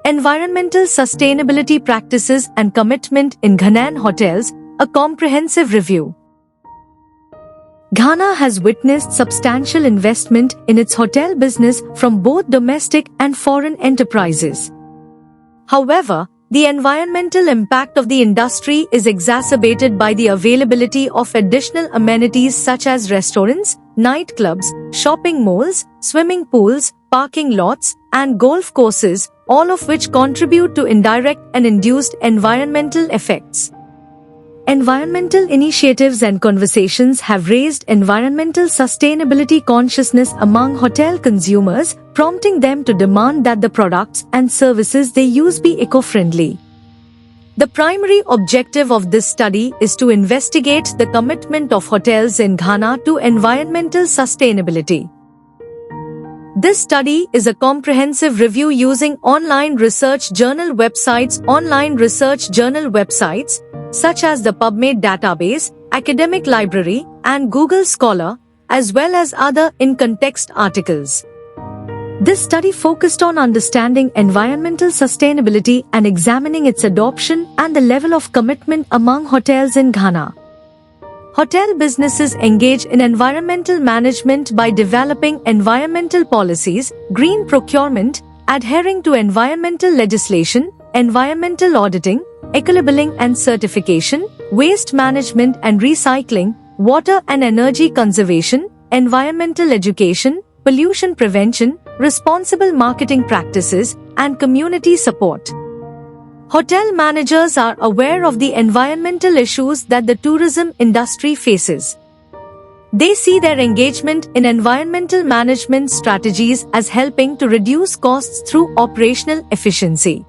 Environmental Sustainability Practices and Commitment in Ghanaian Hotels, a comprehensive review. Ghana has witnessed substantial investment in its hotel business from both domestic and foreign enterprises. However, the environmental impact of the industry is exacerbated by the availability of additional amenities such as restaurants, nightclubs, shopping malls, swimming pools, parking lots, and golf courses, all of which contribute to indirect and induced environmental effects. Environmental initiatives and conversations have raised environmental sustainability consciousness among hotel consumers, prompting them to demand that the products and services they use be eco-friendly. The primary objective of this study is to investigate the commitment of hotels in Ghana to environmental sustainability. This study is a comprehensive review using online research journal websites, such as the PubMed database, Academic Library, and Google Scholar, as well as other in-context articles. This study focused on understanding environmental sustainability and examining its adoption and the level of commitment among hotels in Ghana. Hotel businesses engage in environmental management by developing environmental policies, green procurement, adhering to environmental legislation, environmental auditing, eco-labeling and certification, waste management and recycling, water and energy conservation, environmental education, pollution prevention, responsible marketing practices, and community support. Hotel managers are aware of the environmental issues that the tourism industry faces. They see their engagement in environmental management strategies as helping to reduce costs through operational efficiency.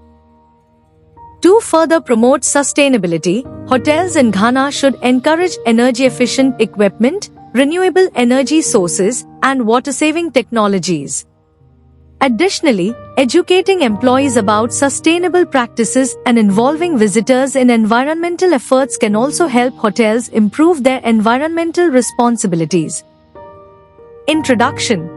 To further promote sustainability, hotels in Ghana should encourage energy-efficient equipment, renewable energy sources, and water-saving technologies. Additionally, educating employees about sustainable practices and involving visitors in environmental efforts can also help hotels improve their environmental responsibilities. Introduction.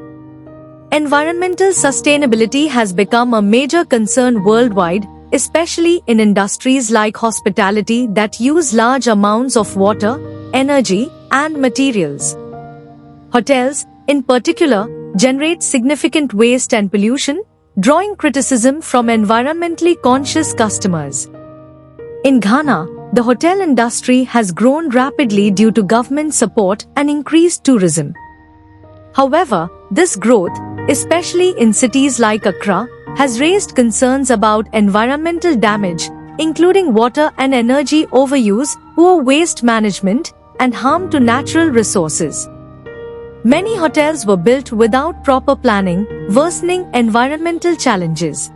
Environmental sustainability has become a major concern worldwide, especially in industries like hospitality that use large amounts of water, energy, and materials. Hotels, in particular, generate significant waste and pollution, drawing criticism from environmentally conscious customers. In Ghana, the hotel industry has grown rapidly due to government support and increased tourism. However, this growth, especially in cities like Accra, has raised concerns about environmental damage, including water and energy overuse, poor waste management, and harm to natural resources. Many hotels were built without proper planning, worsening environmental challenges.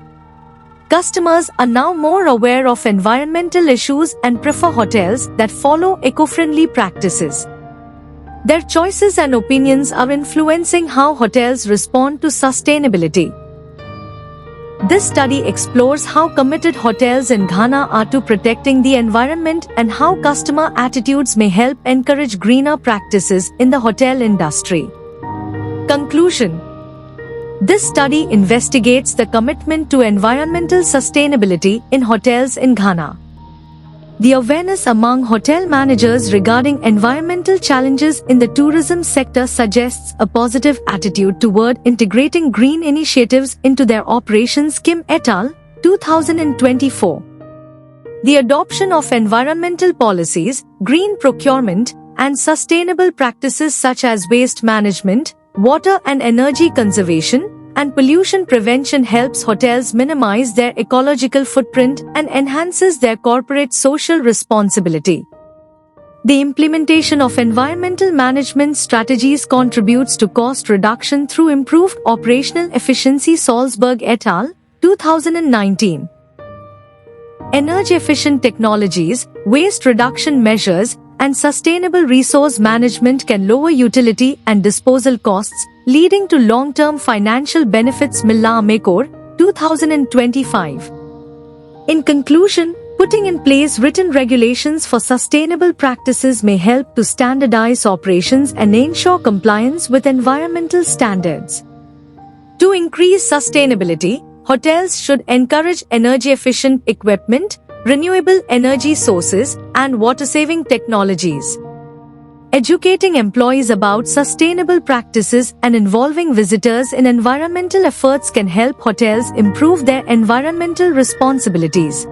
Customers are now more aware of environmental issues and prefer hotels that follow eco-friendly practices. Their choices and opinions are influencing how hotels respond to sustainability. This study explores how committed hotels in Ghana are to protecting the environment and how customer attitudes may help encourage greener practices in the hotel industry. Conclusion. This study investigates the commitment to environmental sustainability in hotels in Ghana. The awareness among hotel managers regarding environmental challenges in the tourism sector suggests a positive attitude toward integrating green initiatives into their operations. Kim et al., 2024. The adoption of environmental policies, green procurement, and sustainable practices such as waste management, water and energy conservation, and pollution prevention helps hotels minimize their ecological footprint and enhances their corporate social responsibility. The implementation of environmental management strategies contributes to cost reduction through improved operational efficiency. Salzberg et al., 2019. Energy-efficient technologies, waste reduction measures, and sustainable resource management can lower utility and disposal costs, leading to long-term financial benefits. Milla Amekor, 2025. In conclusion, putting in place written regulations for sustainable practices may help to standardize operations and ensure compliance with environmental standards. To increase sustainability, hotels should encourage energy-efficient equipment, renewable energy sources, and water-saving technologies. Educating employees about sustainable practices and involving visitors in environmental efforts can help hotels improve their environmental responsibilities.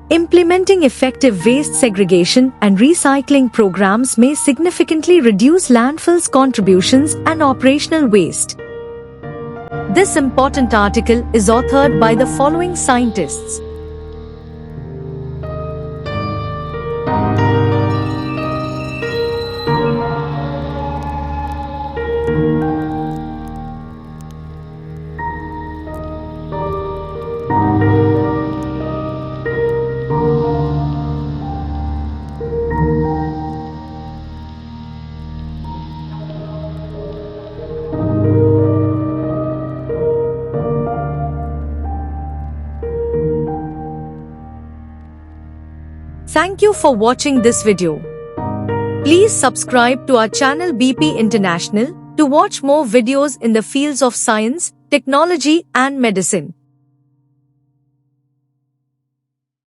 Implementing effective waste segregation and recycling programs may significantly reduce landfills' contributions and operational waste. This important article is authored by the following scientists. Thank you for watching this video. Please subscribe to our channel BP International to watch more videos in the fields of science, technology and medicine.